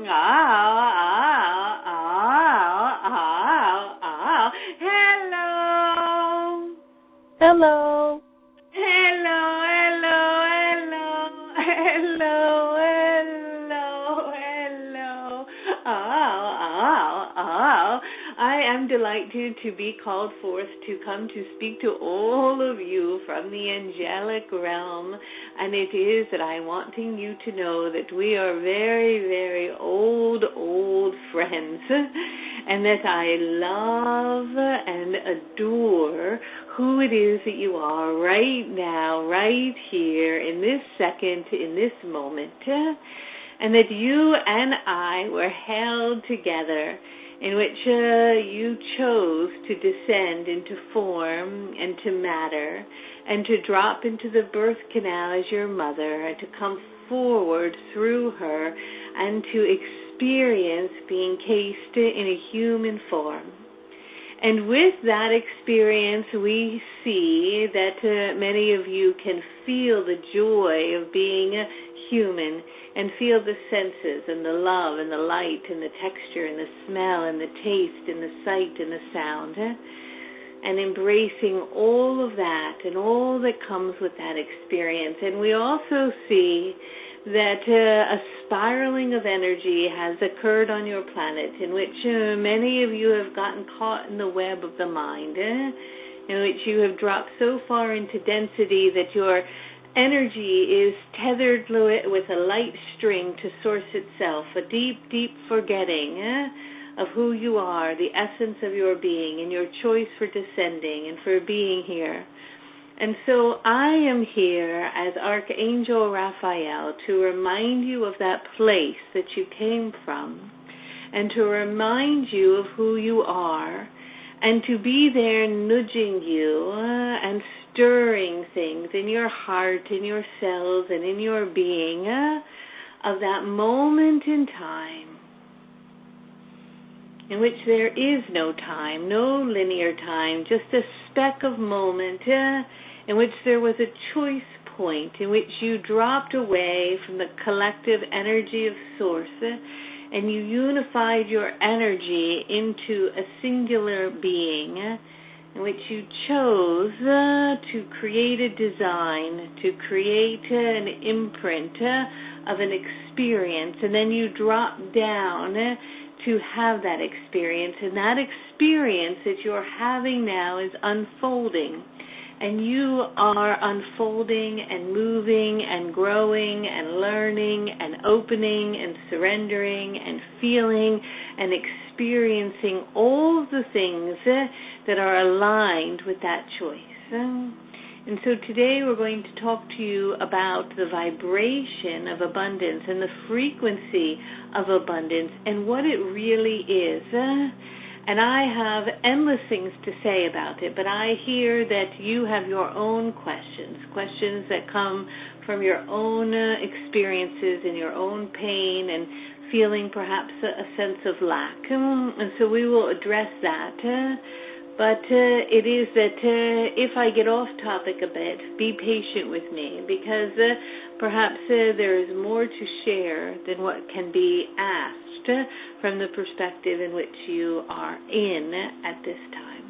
Hello. Hello. Hello, hello, hello, hello, hello, hello. I am delighted to be called forth to come to speak to all of you from the angelic realm. And it is that I'm wanting you to know that we are very, very old friends. And that I love and adore who it is that you are right now, right here, in this second, in this moment, and that you and I were held together, in which you chose to descend into form and to matter, and to drop into the birth canal as your mother, and to come forward through her, and to experience being cased in a human form. And with that experience, we see that many of you can feel the joy of being human and feel the senses and the love and the light and the texture and the smell and the taste and the sight and the sound, and embracing all of that and all that comes with that experience. And we also see that a spiraling of energy has occurred on your planet, in which many of you have gotten caught in the web of the mind, in which you have dropped so far into density that your energy is tethered with a light string to source itself, a deep, deep forgetting of who you are, the essence of your being, and your choice for descending and for being here. And so I am here as Archangel Raphael to remind you of that place that you came from, and to remind you of who you are, and to be there nudging you and stirring things in your heart, in your cells, and in your being of that moment in time in which there is no time, no linear time, just a speck of moment in which there was a choice point, in which you dropped away from the collective energy of Source and you unified your energy into a singular being, in which you chose to create a design, to create an imprint of an experience, and then you dropped down to have that experience, and that experience that you're having now is unfolding. And you are unfolding and moving and growing and learning and opening and surrendering and feeling and experiencing all of the things that are aligned with that choice. And so today we're going to talk to you about the vibration of abundance and the frequency of abundance and what it really is. And I have endless things to say about it, but I hear that you have your own questions that come from your own experiences and your own pain and feeling perhaps a sense of lack. And so we will address that. But it is that if I get off topic a bit, be patient with me, because perhaps there is more to share than what can be asked from the perspective in which you are in at this time.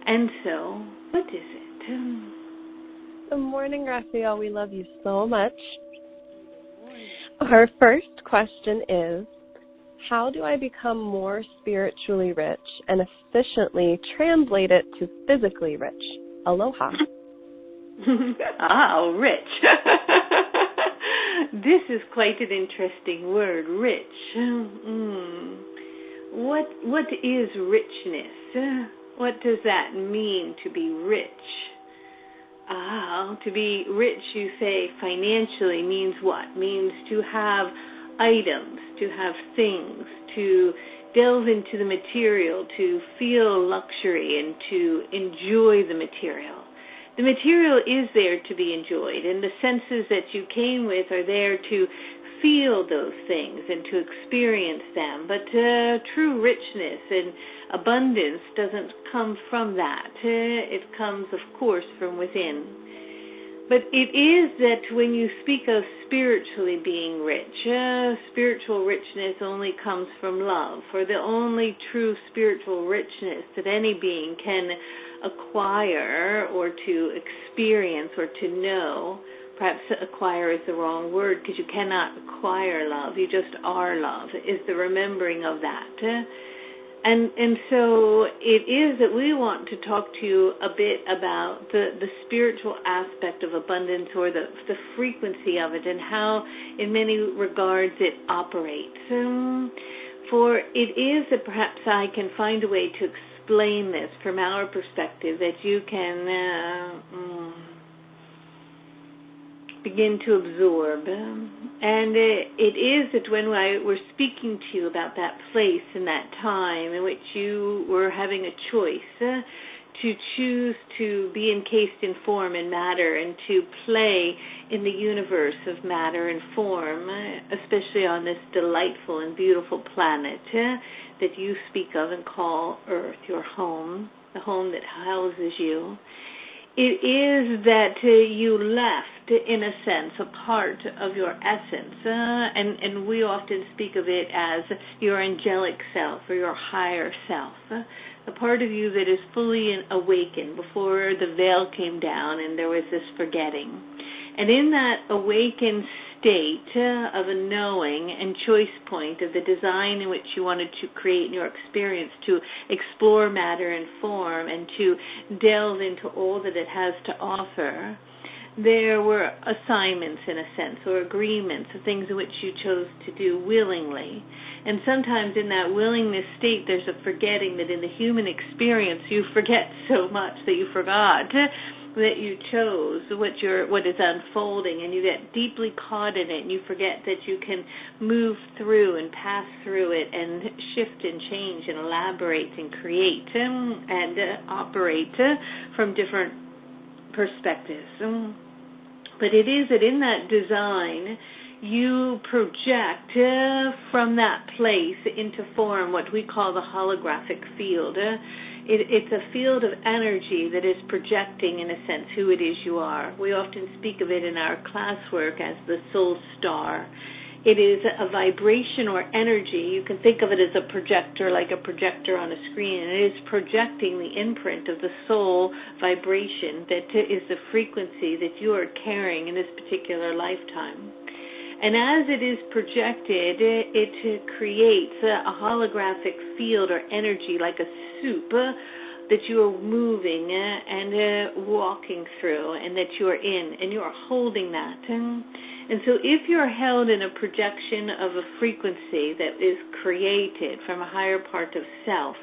And so, what is it? Good morning, Raphael. We love you so much. Our first question is, how do I become more spiritually rich and efficiently translate it to physically rich? Aloha. Rich. This is quite an interesting word, rich. What is richness? What does that mean to be rich? To be rich, you say, financially means what? Means to have items, to have things, to delve into the material, to feel luxury and to enjoy the material. The material is there to be enjoyed, and the senses that you came with are there to feel those things and to experience them. But true richness and abundance doesn't come from that. It comes, of course, from within. But it is that when you speak of spiritually being rich, spiritual richness only comes from love. For the only true spiritual richness that any being can acquire or to experience or to know, perhaps acquire is the wrong word because you cannot acquire love, you just are love, is the remembering of that. And so it is that we want to talk to you a bit about the spiritual aspect of abundance, or the frequency of it, and how in many regards it operates. For it is that perhaps I can find a way to explain this from our perspective that you can begin to absorb. And it is that when we're speaking to you about that place and that time in which you were having a choice to choose to be encased in form and matter and to play in the universe of matter and form, especially on this delightful and beautiful planet that you speak of and call Earth, your home, the home that houses you. It is that you left, in a sense, a part of your essence, and we often speak of it as your angelic self or your higher self, a part of you that is fully awakened before the veil came down and there was this forgetting. And in that awakened state of a knowing and choice point of the design in which you wanted to create in your experience, to explore matter and form and to delve into all that it has to offer, there were assignments, in a sense, or agreements, things in which you chose to do willingly. And sometimes in that willingness state, there's a forgetting that in the human experience, you forget so much that you forgot that you chose what is unfolding, and you get deeply caught in it, and you forget that you can move through and pass through it and shift and change and elaborate and create and operate from different perspectives. But it is that in that design, you project from that place into form what we call the holographic field. It's a field of energy that is projecting, in a sense, who it is you are. We often speak of it in our classwork as the soul star. It is a vibration or energy. You can think of it as a projector, like a projector on a screen. And it is projecting the imprint of the soul vibration that is the frequency that you are carrying in this particular lifetime. And as it is projected, it creates a holographic field or energy like a soup that you are moving and walking through, and that you are in, and you are holding that. And so if you're held in a projection of a frequency that is created from a higher part of self,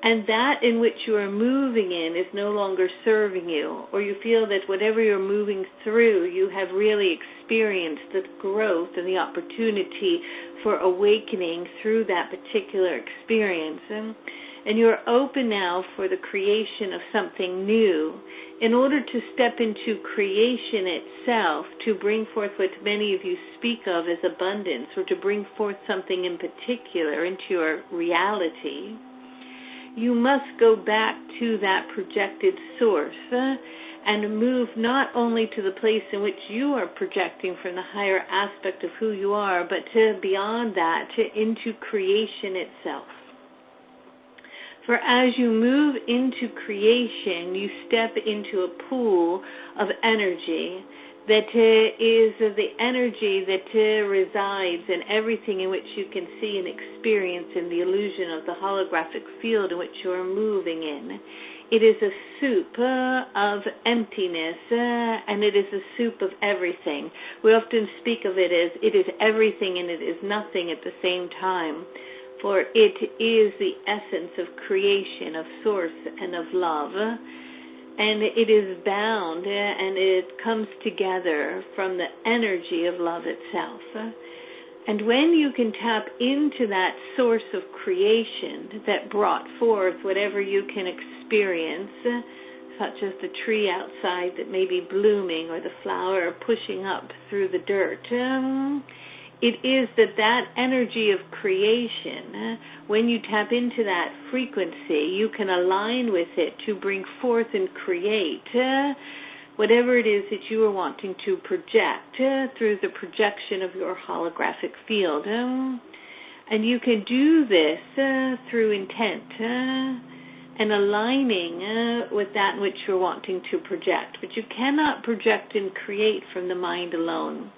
and that in which you are moving in is no longer serving you, or you feel that whatever you're moving through, you have really experienced the growth and the opportunity for awakening through that particular experience, and you're open now for the creation of something new, in order to step into creation itself, to bring forth what many of you speak of as abundance, or to bring forth something in particular into your reality, you must go back to that projected source and move not only to the place in which you are projecting from the higher aspect of who you are, but to beyond that, into creation itself. For as you move into creation, you step into a pool of energy that is the energy that resides in everything in which you can see and experience in the illusion of the holographic field in which you are moving in. It is a soup of emptiness, and it is a soup of everything. We often speak of it as it is everything and it is nothing at the same time. For it is the essence of creation, of source, and of love. And it is bound, and it comes together from the energy of love itself. And when you can tap into that source of creation that brought forth whatever you can experience, such as the tree outside that may be blooming or the flower pushing up through the dirt, it is that energy of creation, when you tap into that frequency, you can align with it to bring forth and create whatever it is that you are wanting to project through the projection of your holographic field. And you can do this through intent and aligning with that which you're wanting to project. But you cannot project and create from the mind alone.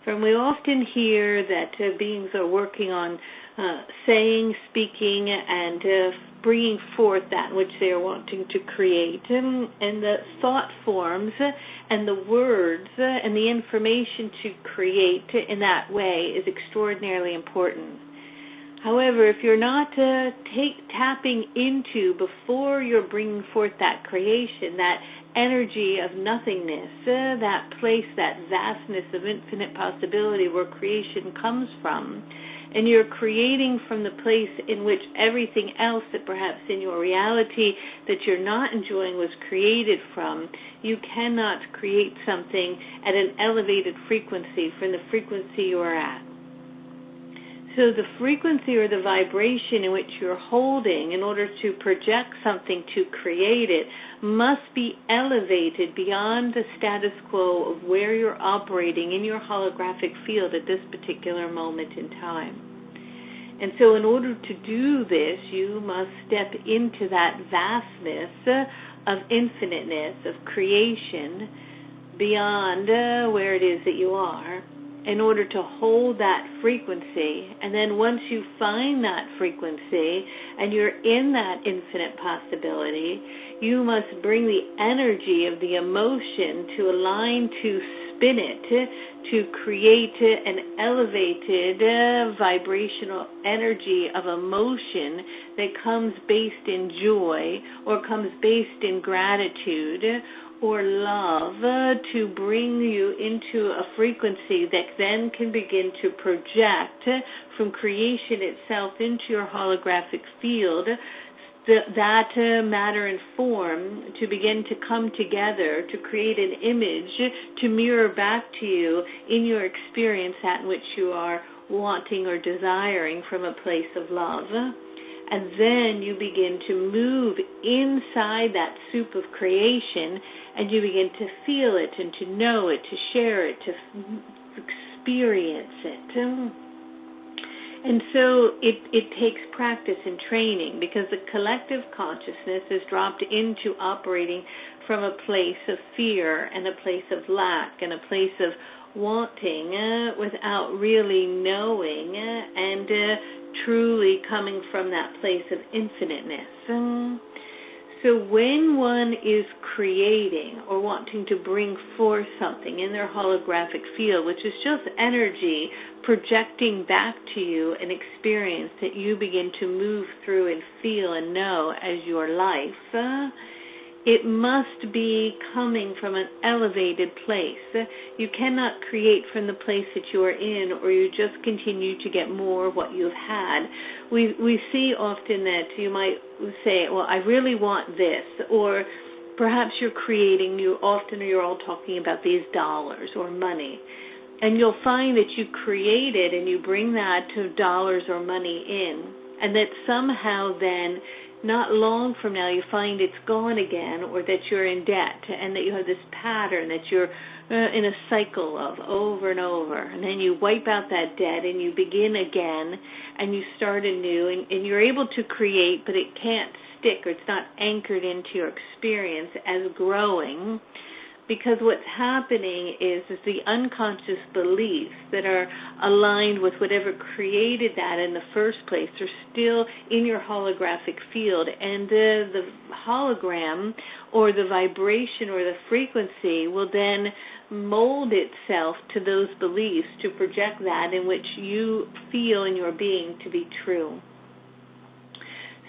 For we often hear that beings are working on saying, speaking, and bringing forth that which they are wanting to create. And the thought forms and the words and the information to create in that way is extraordinarily important. However, if you're not tapping into, before you're bringing forth that creation, that energy of nothingness, that place, that vastness of infinite possibility where creation comes from, and you're creating from the place in which everything else that perhaps in your reality that you're not enjoying was created from, you cannot create something at an elevated frequency from the frequency you are at. So the frequency or the vibration in which you're holding in order to project something to create it must be elevated beyond the status quo of where you're operating in your holographic field at this particular moment in time. And so in order to do this, you must step into that vastness of infiniteness, of creation, beyond where it is that you are, in order to hold that frequency. And then once you find that frequency and you're in that infinite possibility, you must bring the energy of the emotion to align, to spin it, to create an elevated vibrational energy of emotion that comes based in joy or comes based in gratitude or love, to bring you into a frequency that then can begin to project from creation itself into your holographic field, that matter and form to begin to come together to create an image to mirror back to you in your experience that which you are wanting or desiring from a place of love. And then you begin to move inside that soup of creation, and you begin to feel it and to know it, to share it, to experience it. And so it takes practice and training, because the collective consciousness is dropped into operating from a place of fear and a place of lack and a place of wanting without really knowing and truly coming from that place of infiniteness. So when one is creating or wanting to bring forth something in their holographic field, which is just energy projecting back to you an experience that you begin to move through and feel and know as your life, it must be coming from an elevated place. You cannot create from the place that you are in, or you just continue to get more of what you've had. We see often that you might say, well, I really want this, or perhaps you're creating, you're all talking about these dollars or money. And you'll find that you create it and you bring that to dollars or money in, and that somehow then not long from now you find it's gone again, or that you're in debt, and that you have this pattern that you're in a cycle of over and over. And then you wipe out that debt and you begin again and you start anew, and you're able to create, but it can't stick, or it's not anchored into your experience as growing. Because what's happening is the unconscious beliefs that are aligned with whatever created that in the first place are still in your holographic field, and the hologram or the vibration or the frequency will then mold itself to those beliefs to project that in which you feel in your being to be true.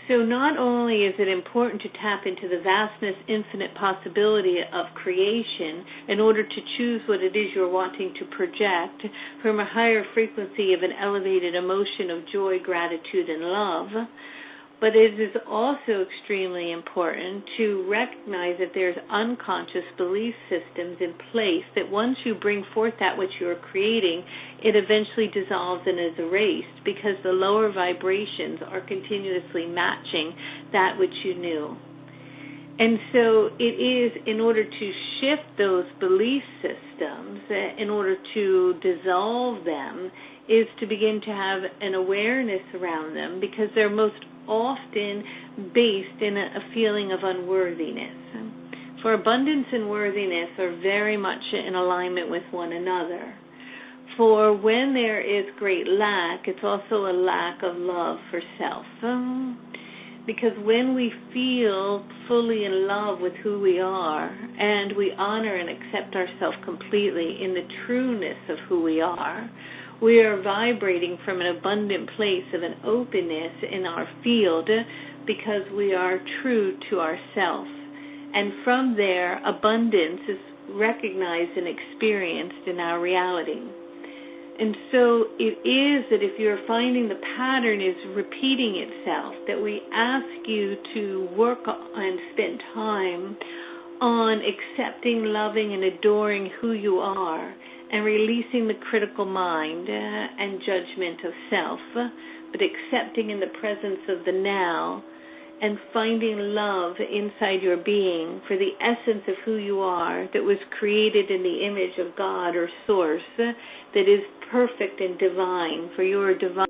So not only is it important to tap into the vastness, infinite possibility of creation in order to choose what it is you're wanting to project from a higher frequency of an elevated emotion of joy, gratitude, and love, but it is also extremely important to recognize that there's unconscious belief systems in place that once you bring forth that which you're creating, it eventually dissolves and is erased, because the lower vibrations are continuously matching that which you knew. And so it is, in order to shift those belief systems, in order to dissolve them, is to begin to have an awareness around them, because they're most often based in a feeling of unworthiness. For abundance and worthiness are very much in alignment with one another. For when there is great lack, it's also a lack of love for self. Because when we feel fully in love with who we are, and we honor and accept ourselves completely in the trueness of who we are vibrating from an abundant place of an openness in our field, because we are true to ourselves. And from there, abundance is recognized and experienced in our reality. And so it is that if you're finding the pattern is repeating itself, that we ask you to work and spend time on accepting, loving, and adoring who you are, and releasing the critical mind and judgment of self, but accepting in the presence of the now, and finding love inside your being for the essence of who you are, that was created in the image of God or Source, that is perfect and divine, for you are divine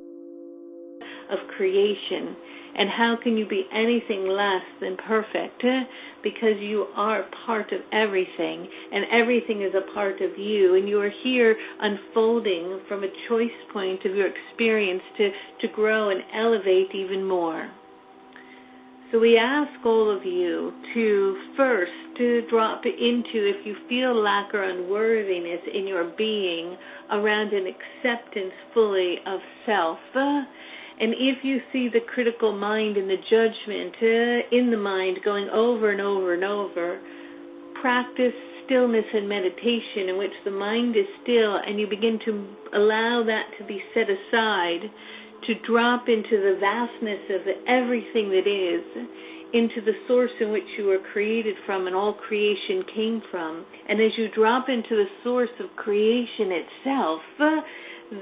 of creation. And how can you be anything less than perfect? Because you are part of everything, and everything is a part of you, and you are here unfolding from a choice point of your experience to grow and elevate even more. So we ask all of you to first to drop into, if you feel lack or unworthiness in your being, around an acceptance fully of self. And if you see the critical mind and the judgment in the mind going over and over and over, practice stillness and meditation in which the mind is still, and you begin to allow that to be set aside, to drop into the vastness of everything that is, into the source in which you were created from and all creation came from. And as you drop into the source of creation itself,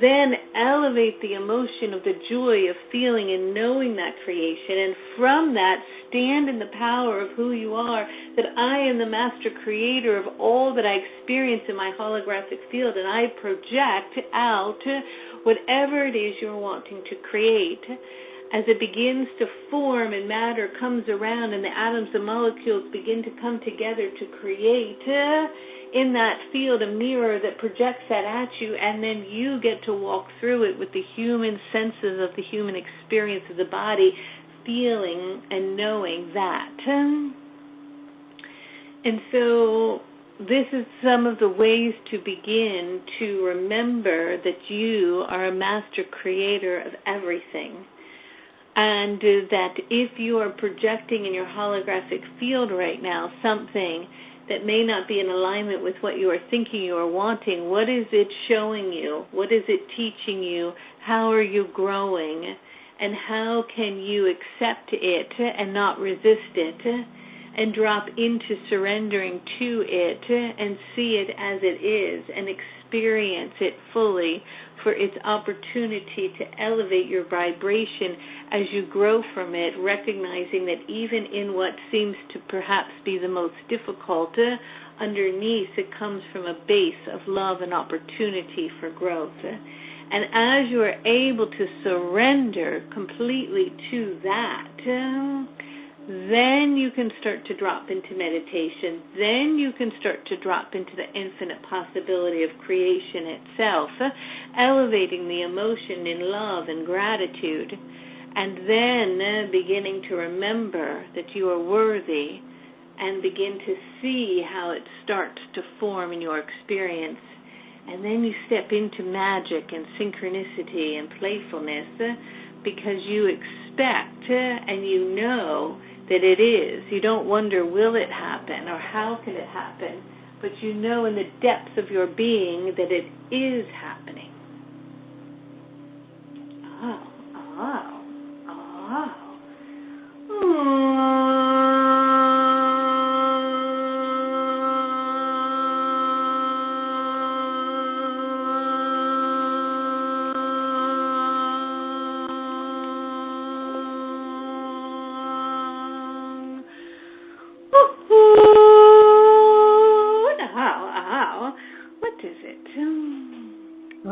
then elevate the emotion of the joy of feeling and knowing that creation, and from that stand in the power of who you are, that I am the master creator of all that I experience in my holographic field, and I project out whatever it is you're wanting to create. As it begins to form and matter comes around and the atoms and molecules begin to come together to create in that field a mirror that projects that at you, and then you get to walk through it with the human senses of the human experience of the body, feeling and knowing that. And so this is some of the ways to begin to remember that you are a master creator of everything. And that if you are projecting in your holographic field right now something that may not be in alignment with what you are thinking you are wanting, what is it showing you? What is it teaching you? How are you growing? And how can you accept it and not resist it, and drop into surrendering to it and see it as it is and experience it fully for its opportunity to elevate your vibration as you grow from it, recognizing that even in what seems to perhaps be the most difficult, underneath it comes from a base of love and opportunity for growth. And as you are able to surrender completely to that, then you can start to drop into meditation. Then you can start to drop into the infinite possibility of creation itself, elevating the emotion in love and gratitude, and then beginning to remember that you are worthy, and begin to see how it starts to form in your experience. And then you step into magic and synchronicity and playfulness, because you expect and you know that it is. You don't wonder, will it happen or how can it happen? But you know in the depths of your being that it is happening.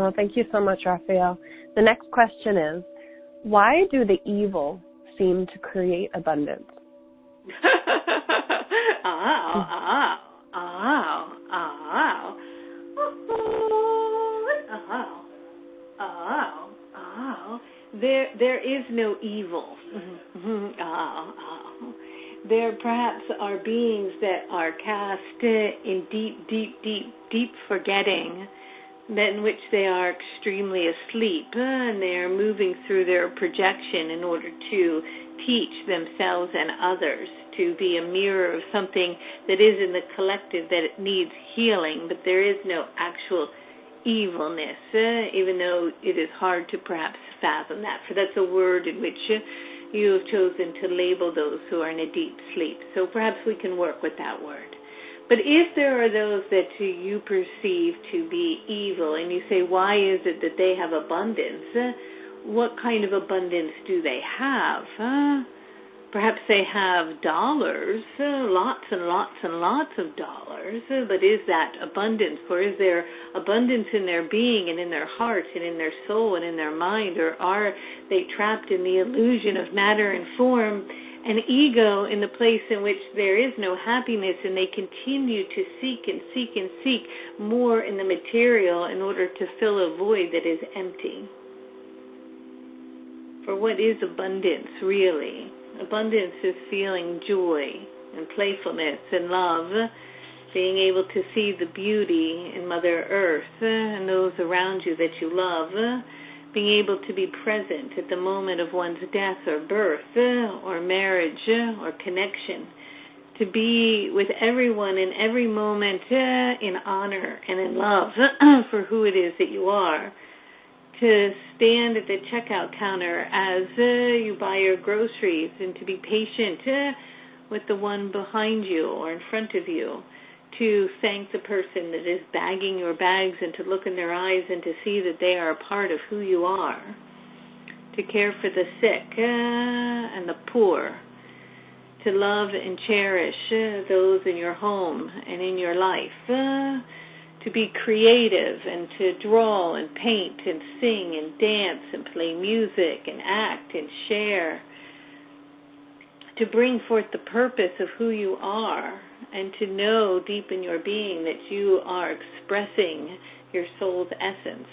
Oh, thank you so much, Raphael. The next question is, why do the evil seem to create abundance? There is no evil. There perhaps are beings that are cast in deep forgetting, in which they are extremely asleep, and they are moving through their projection in order to teach themselves and others to be a mirror of something that is in the collective that it needs healing, but there is no actual evilness, even though it is hard to perhaps fathom that, for that's a word in which you have chosen to label those who are in a deep sleep. So perhaps we can work with that word. But if there are those that you perceive to be evil, and you say, why is it that they have abundance? What kind of abundance do they have? Perhaps they have dollars, lots and lots and lots of dollars, but is that abundance? Or is there abundance in their being and in their heart and in their soul and in their mind? Or are they trapped in the illusion of matter and form and ego in the place in which there is no happiness, and they continue to seek and seek and seek more in the material in order to fill a void that is empty? For what is abundance really? Abundance is feeling joy and playfulness and love, being able to see the beauty in Mother Earth and those around you that you love, being able to be present at the moment of one's death or birth or marriage or connection, to be with everyone in every moment in honor and in love for who it is that you are, to stand at the checkout counter as you buy your groceries and to be patient with the one behind you or in front of you, to thank the person that is bagging your bags and to look in their eyes and to see that they are a part of who you are, to care for the sick and the poor, to love and cherish those in your home and in your life, to be creative and to draw and paint and sing and dance and play music and act and share, to bring forth the purpose of who you are and to know deep in your being that you are expressing your soul's essence,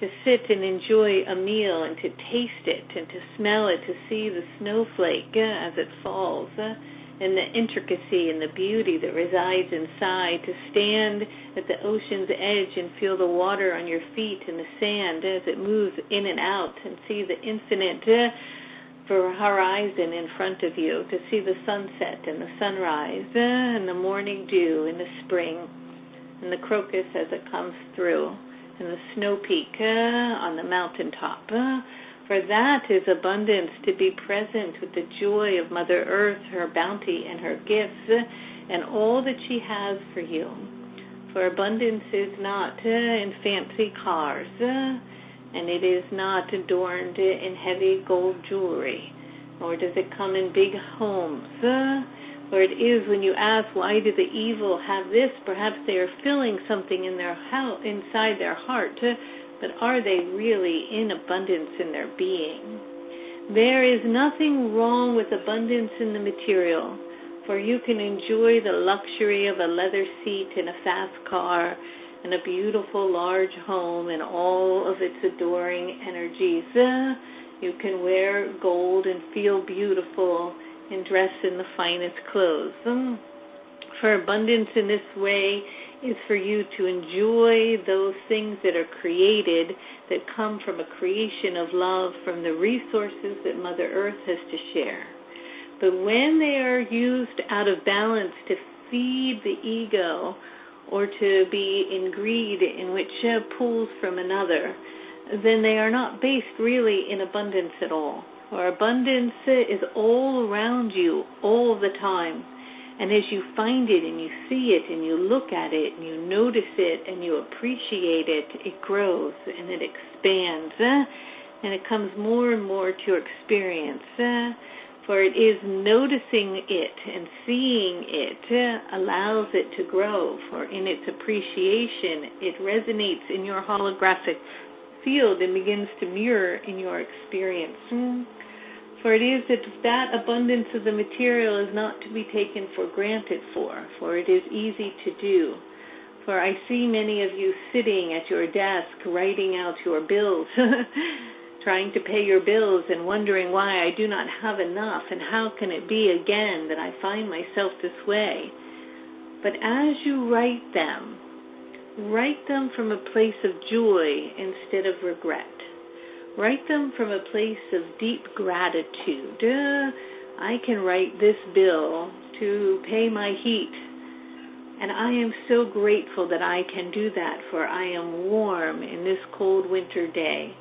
to sit and enjoy a meal and to taste it and to smell it, to see the snowflake as it falls, and the intricacy and the beauty that resides inside, to stand at the ocean's edge and feel the water on your feet and the sand as it moves in and out, and see the infinite horizon in front of you, to see the sunset and the sunrise and the morning dew in the spring and the crocus as it comes through and the snow peak on the mountaintop. For that is abundance, to be present with the joy of Mother Earth, her bounty and her gifts, and all that she has for you. For abundance is not in fancy cars, and it is not adorned in heavy gold jewelry, nor does it come in big homes. Or it is when you ask, why do the evil have this? Perhaps they are feeling something in their inside their heart, but are they really in abundance in their being? There is nothing wrong with abundance in the material, for you can enjoy the luxury of a leather seat in a fast car and a beautiful large home and all of its adoring energies. You can wear gold and feel beautiful and dress in the finest clothes. For abundance in this way is for you to enjoy those things that are created, that come from a creation of love, from the resources that Mother Earth has to share. But when they are used out of balance to feed the ego, or to be in greed in which pulls from another, then they are not based really in abundance at all. Or abundance is all around you all the time. And as you find it and you see it and you look at it and you notice it and you appreciate it, it grows and it expands and it comes more and more to your experience. For it is noticing it and seeing it allows it to grow. For in its appreciation, it resonates in your holographic field and begins to mirror in your experience. For it is that abundance of the material is not to be taken for granted for it is easy to do. For I see many of you sitting at your desk writing out your bills, trying to pay your bills and wondering why I do not have enough and how can it be again that I find myself this way. But as you write them from a place of joy instead of regret. Write them from a place of deep gratitude. I can write this bill to pay my heat, and I am so grateful that I can do that, for I am warm in this cold winter day.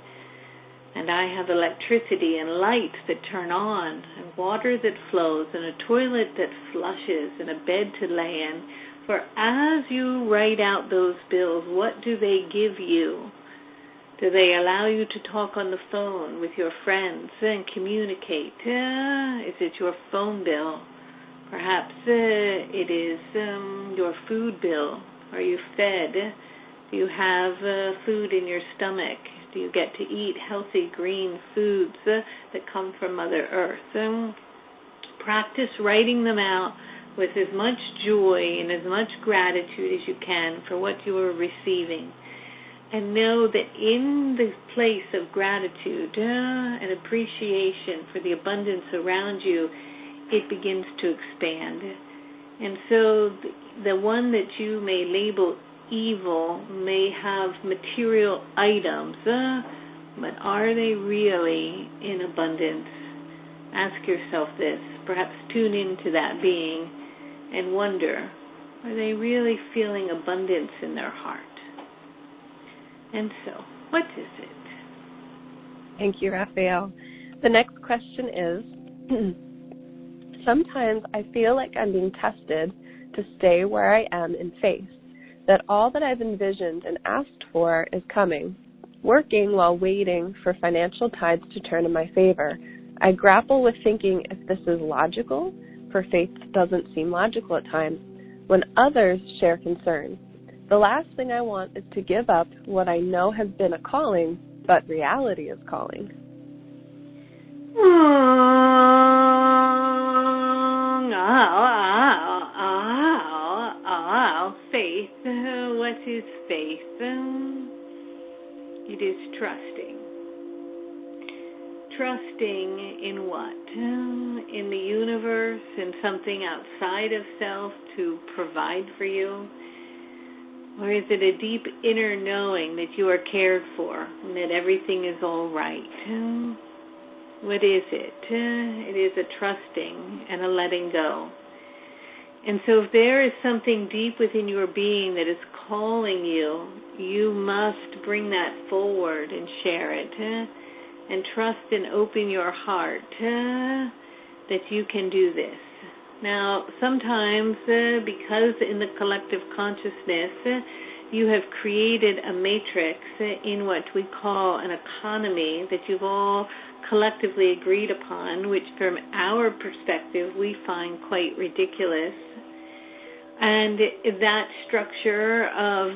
And I have electricity and lights that turn on, and water that flows, and a toilet that flushes, and a bed to lay in. For as you write out those bills, what do they give you? Do they allow you to talk on the phone with your friends and communicate? Is it your phone bill? Perhaps it is your food bill. Are you fed? Do you have food in your stomach? Do you get to eat healthy green foods that come from Mother Earth? Practice writing them out with as much joy and as much gratitude as you can for what you are receiving. And know that in the place of gratitude and appreciation for the abundance around you, it begins to expand. And so the one that you may label evil may have material items, but are they really in abundance? Ask yourself this. Perhaps tune into that being and wonder, are they really feeling abundance in their heart? And so, what is it? Thank you, Raphael. The next question is, sometimes I feel like I'm being tested to stay where I am in faith, that all that I've envisioned and asked for is coming, working while waiting for financial tides to turn in my favor. I grapple with thinking if this is logical, for faith doesn't seem logical at times, when others share concern. The last thing I want is to give up what I know has been a calling, but reality is calling. Faith. What is faith? It is trusting. Trusting in what? In the universe, in something outside of self to provide for you? Or is it a deep inner knowing that you are cared for and that everything is all right? What is it? It is a trusting and a letting go. And so if there is something deep within your being that is calling you, you must bring that forward and share it. And trust and open your heart that you can do this. Now, sometimes, because in the collective consciousness, you have created a matrix in what we call an economy that you've all collectively agreed upon, which from our perspective we find quite ridiculous. And that structure of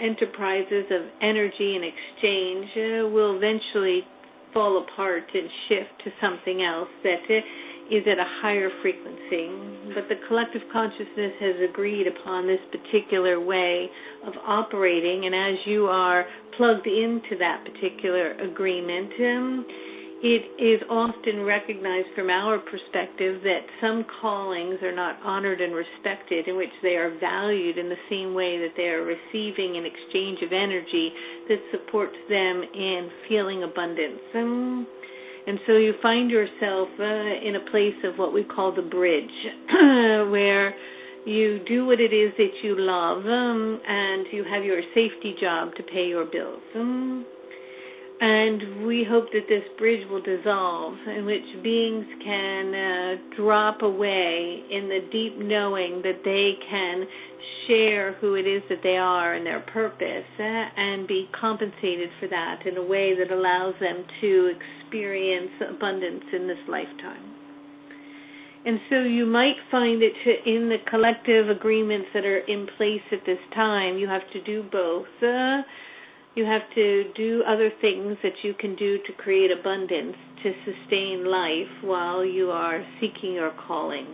enterprises of energy and exchange will eventually fall apart and shift to something else that is at a higher frequency. But the collective consciousness has agreed upon this particular way of operating, and as you are plugged into that particular agreement, it is often recognized from our perspective that some callings are not honored and respected, in which they are valued in the same way that they are receiving an exchange of energy that supports them in feeling abundance. And so you find yourself in a place of what we call the bridge, where you do what it is that you love, and you have your safety job to pay your bills. And we hope that this bridge will dissolve, in which beings can drop away in the deep knowing that they can share who it is that they are and their purpose, and be compensated for that in a way that allows them to experience abundance in this lifetime. And so you might find that in the collective agreements that are in place at this time, you have to do both. You have to do other things that you can do to create abundance, to sustain life while you are seeking your calling.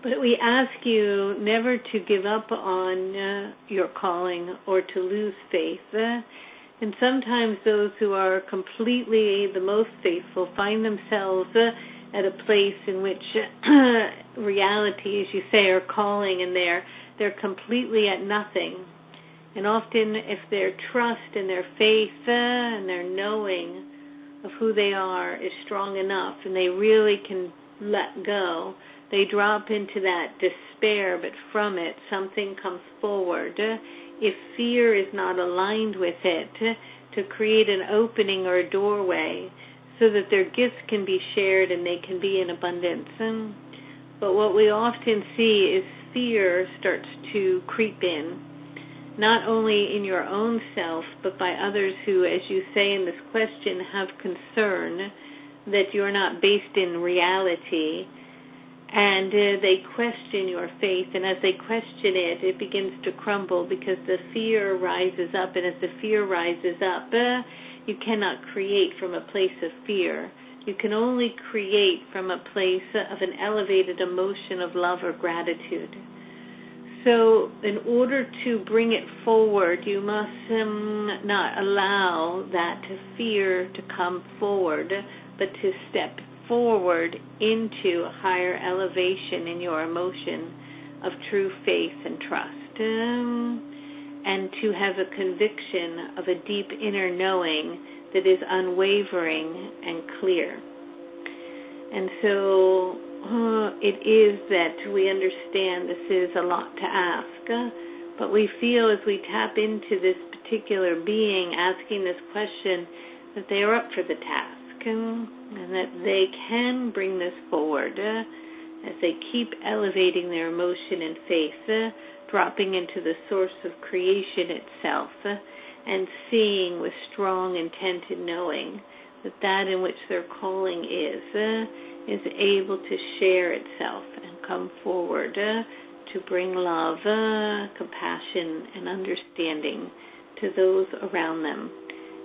But we ask you never to give up on your calling or to lose faith. And sometimes those who are completely the most faithful find themselves at a place in which reality, as you say, are calling, and they're completely at nothing. And often if their trust and their faith and their knowing of who they are is strong enough and they really can let go, they drop into that despair, but from it something comes forward. If fear is not aligned with it, to create an opening or a doorway so that their gifts can be shared and they can be in abundance. But what we often see is fear starts to creep in, not only in your own self, but by others who, as you say in this question, have concern that you're not based in reality, and they question your faith, and as they question it, it begins to crumble because the fear rises up, and as the fear rises up, you cannot create from a place of fear. You can only create from a place of an elevated emotion of love or gratitude. So in order to bring it forward, you must not allow that fear to come forward, but to step forward into a higher elevation in your emotion of true faith and trust, and to have a conviction of a deep inner knowing that is unwavering and clear. And so it is that we understand this is a lot to ask, but we feel as we tap into this particular being asking this question that they are up for the task, and that they can bring this forward as they keep elevating their emotion and faith, dropping into the source of creation itself, and seeing with strong intent and knowing that that in which their calling is able to share itself and come forward to bring love, compassion, and understanding to those around them.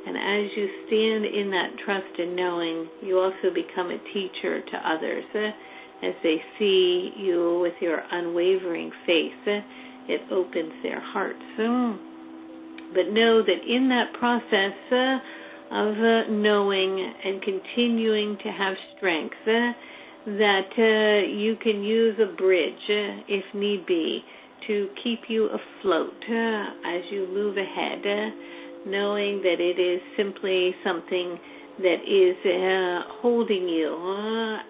And as you stand in that trust and knowing, you also become a teacher to others. As they see you with your unwavering faith, it opens their hearts. But know that in that process of knowing and continuing to have strength, that you can use a bridge, if need be, to keep you afloat as you move ahead, knowing that it is simply something that is holding you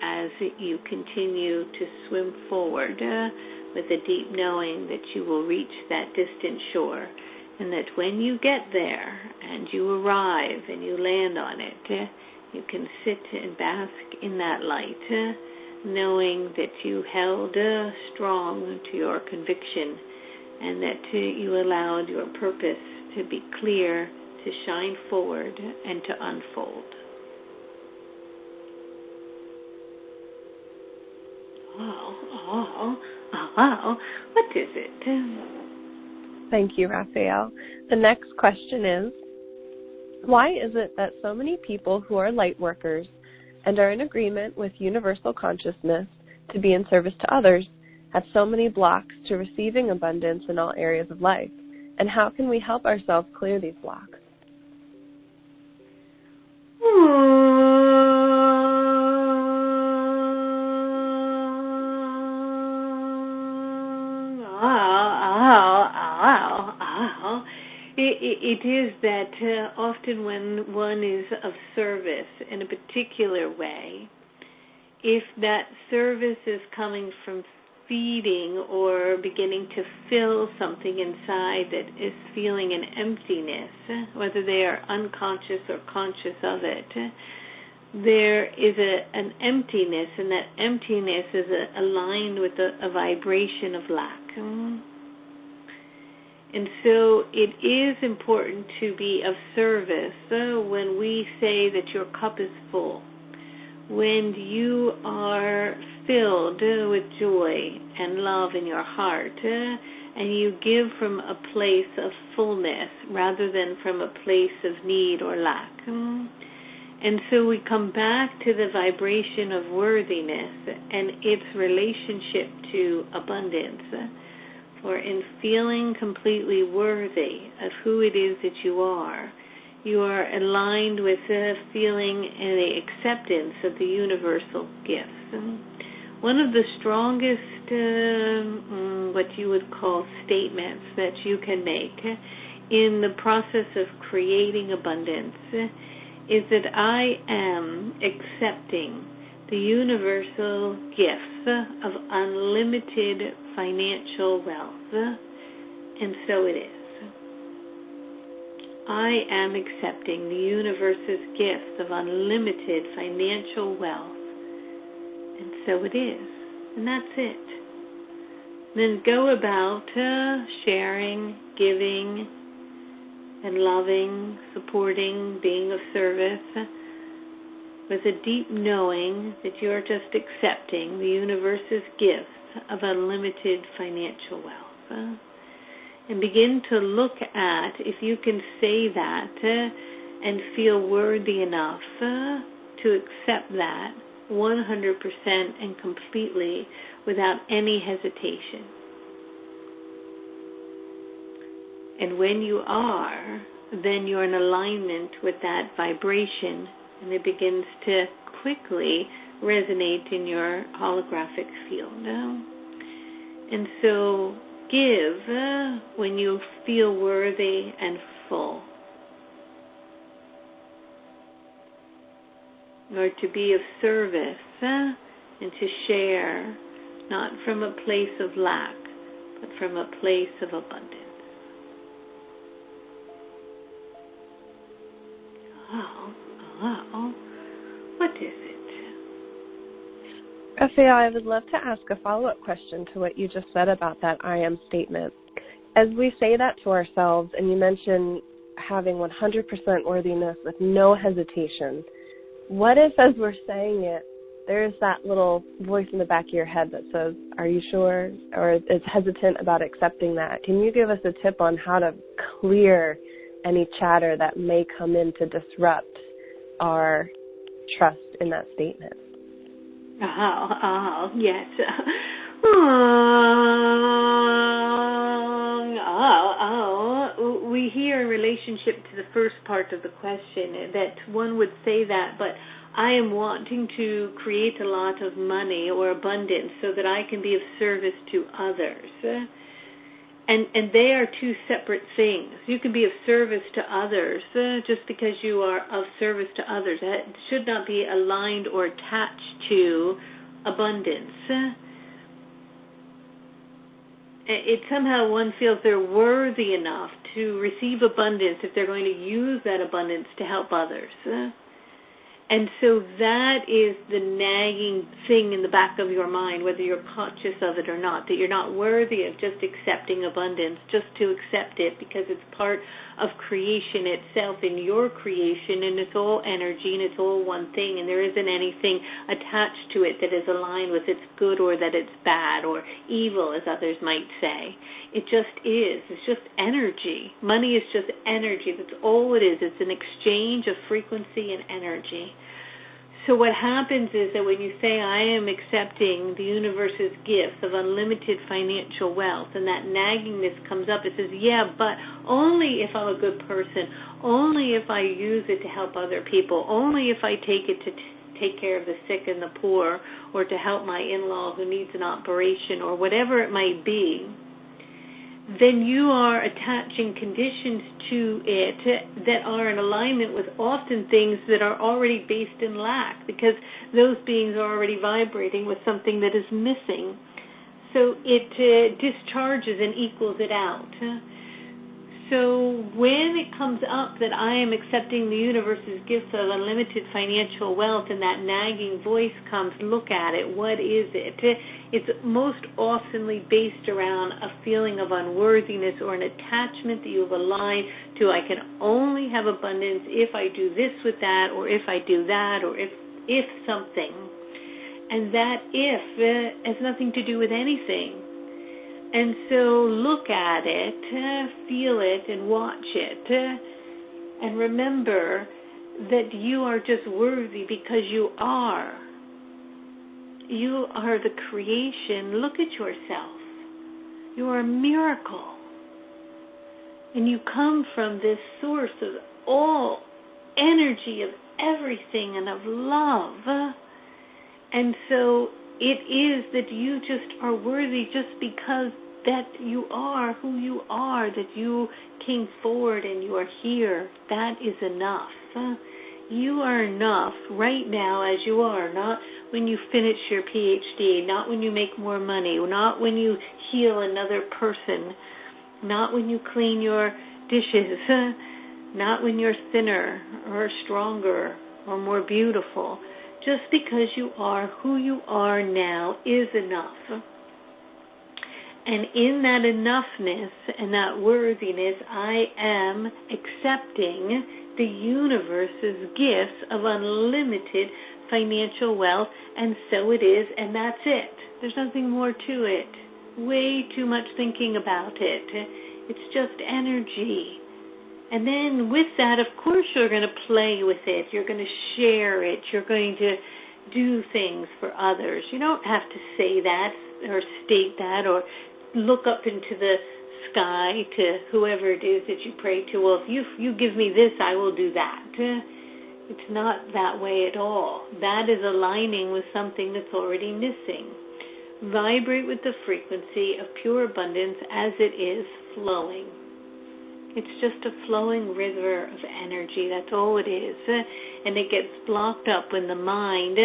as you continue to swim forward with a deep knowing that you will reach that distant shore, and that when you get there and you arrive and you land on it, you can sit and bask in that light, knowing that you held strong to your conviction and that you allowed your purpose to be clear, to shine forward, and to unfold. Wow. What is it? Thank you, Raphael. The next question is, why is it that so many people who are light workers and are in agreement with universal consciousness to be in service to others have so many blocks to receiving abundance in all areas of life? And how can we help ourselves clear these blocks? It is that often when one is of service in a particular way, if that service is coming from feeding or beginning to fill something inside that is feeling an emptiness, whether they are unconscious or conscious of it, there is an emptiness, and that emptiness is aligned with a vibration of lack. And so it is important to be of service when we say that your cup is full. when you are filled with joy and love in your heart, and you give from a place of fullness rather than from a place of need or lack. And so we come back to the vibration of worthiness and its relationship to abundance. For in feeling completely worthy of who it is that you are aligned with the feeling and the acceptance of the universal gifts. One of the strongest, what you would call statements that you can make in the process of creating abundance is that I am accepting the universal gifts of unlimited financial wealth, and so it is. I am accepting the universe's gifts of unlimited financial wealth, and so it is, and that's it. Then go about sharing, giving, and loving, supporting, being of service, with a deep knowing that you are just accepting the universe's gifts of unlimited financial wealth. And begin to look at if you can say that and feel worthy enough to accept that 100% and completely without any hesitation. And when you are, then you're in alignment with that vibration, and it begins to quickly resonate in your holographic field. And so give when you feel worthy and full, or to be of service and to share, not from a place of lack, but from a place of abundance. Oh, what is it? Raphael, I would love to ask a follow-up question to what you just said about that I am statement. As we say that to ourselves, and you mentioned having 100% worthiness with no hesitation, what if as we're saying it, there's that little voice in the back of your head that says, are you sure, or is hesitant about accepting that? Can you give us a tip on how to clear any chatter that may come in to disrupt our trust in that statement? Yes. We hear in relationship to the first part of the question that one would say that, but I am wanting to create a lot of money or abundance so that I can be of service to others. And they are two separate things. You can be of service to others just because you are of service to others. That should not be aligned or attached to abundance. It somehow one feels they're worthy enough to receive abundance if they're going to use that abundance to help others. And so that is the nagging thing in the back of your mind, whether you're conscious of it or not, that you're not worthy of just accepting abundance, just to accept it because it's part of creation itself in your creation, and it's all energy and it's all one thing, and there isn't anything attached to it that is aligned with it's good or that it's bad or evil, as others might say. It just is. It's just energy. Money is just energy. That's all it is. It's an exchange of frequency and energy. So what happens is that when you say, I am accepting the universe's gifts of unlimited financial wealth, and that naggingness comes up, it says, yeah, but only if I'm a good person, only if I use it to help other people, only if I take it to take care of the sick and the poor, or to help my in-law who needs an operation, or whatever it might be, then you are attaching conditions to it that are in alignment with often things that are already based in lack, because those beings are already vibrating with something that is missing. So it discharges and equals it out. So when it comes up that I am accepting the universe's gifts of unlimited financial wealth and that nagging voice comes, look at it. What is it? It's most oftenly based around a feeling of unworthiness or an attachment that you have aligned to. I can only have abundance if I do this with that, or if I do that, or if if something. And that if has nothing to do with anything. And so look at it, feel it, and watch it. And remember that you are just worthy because you are. You are the creation. Look at yourself. You are a miracle. And you come from this source of all energy, of everything, and of love. And so it is that you just are worthy just because that you are who you are, that you came forward and you are here. That is enough. You are enough right now as you are, not when you finish your PhD, not when you make more money, not when you heal another person, not when you clean your dishes, not when you're thinner or stronger or more beautiful. Just because you are who you are now is enough. And in that enoughness and that worthiness, I am accepting the universe's gifts of unlimited financial wealth, and so it is, and that's it. There's nothing more to it. Way too much thinking about it. It's just energy. And then with that, of course, you're going to play with it. You're going to share it. You're going to do things for others. You don't have to say that or state that or look up into the sky to whoever it is that you pray to. Well, if you give me this, I will do that. It's not that way at all. That is aligning with something that's already missing. Vibrate with the frequency of pure abundance as it is flowing. It's just a flowing river of energy. That's all it is. And it gets blocked up when the mind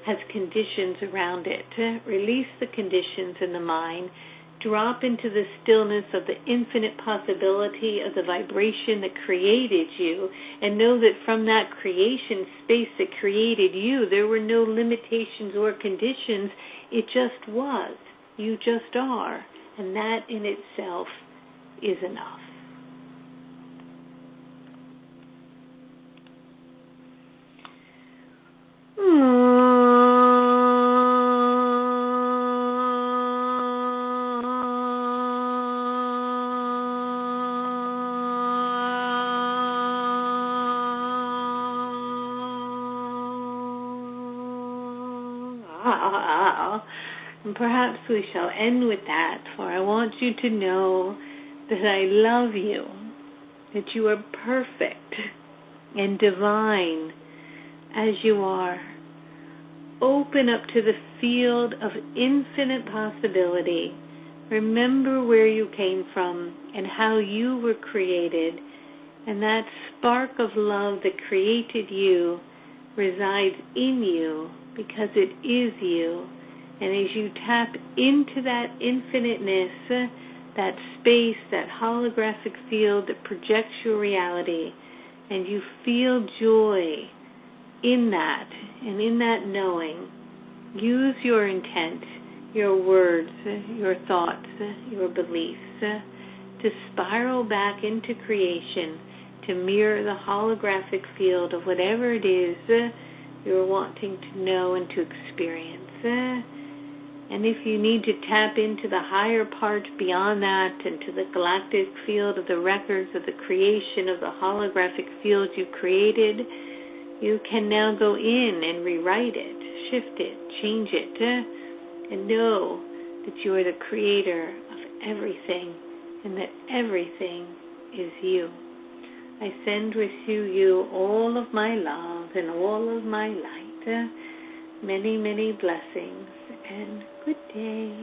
has conditions around it. Release the conditions in the mind. Drop into the stillness of the infinite possibility of the vibration that created you. And know that from that creation space that created you, there were no limitations or conditions. It just was. You just are. And that in itself is enough. And perhaps we shall end with that, for I want you to know that I love you, that you are perfect and divine as you are. Open up to the field of infinite possibility. Remember where you came from and how you were created, and that spark of love that created you resides in you because it is you. And as you tap into that infiniteness, that space, that holographic field that projects your reality, and you feel joy in that, and in that knowing, use your intent, your words, your thoughts, your beliefs, to spiral back into creation, to mirror the holographic field of whatever it is you're wanting to know and to experience. And if you need to tap into the higher part beyond that, into the galactic field of the records of the creation of the holographic field you created, you can now go in and rewrite it, shift it, change it, and know that you are the creator of everything and that everything is you. I send with you all of my love and all of my light. Many, many blessings and good day.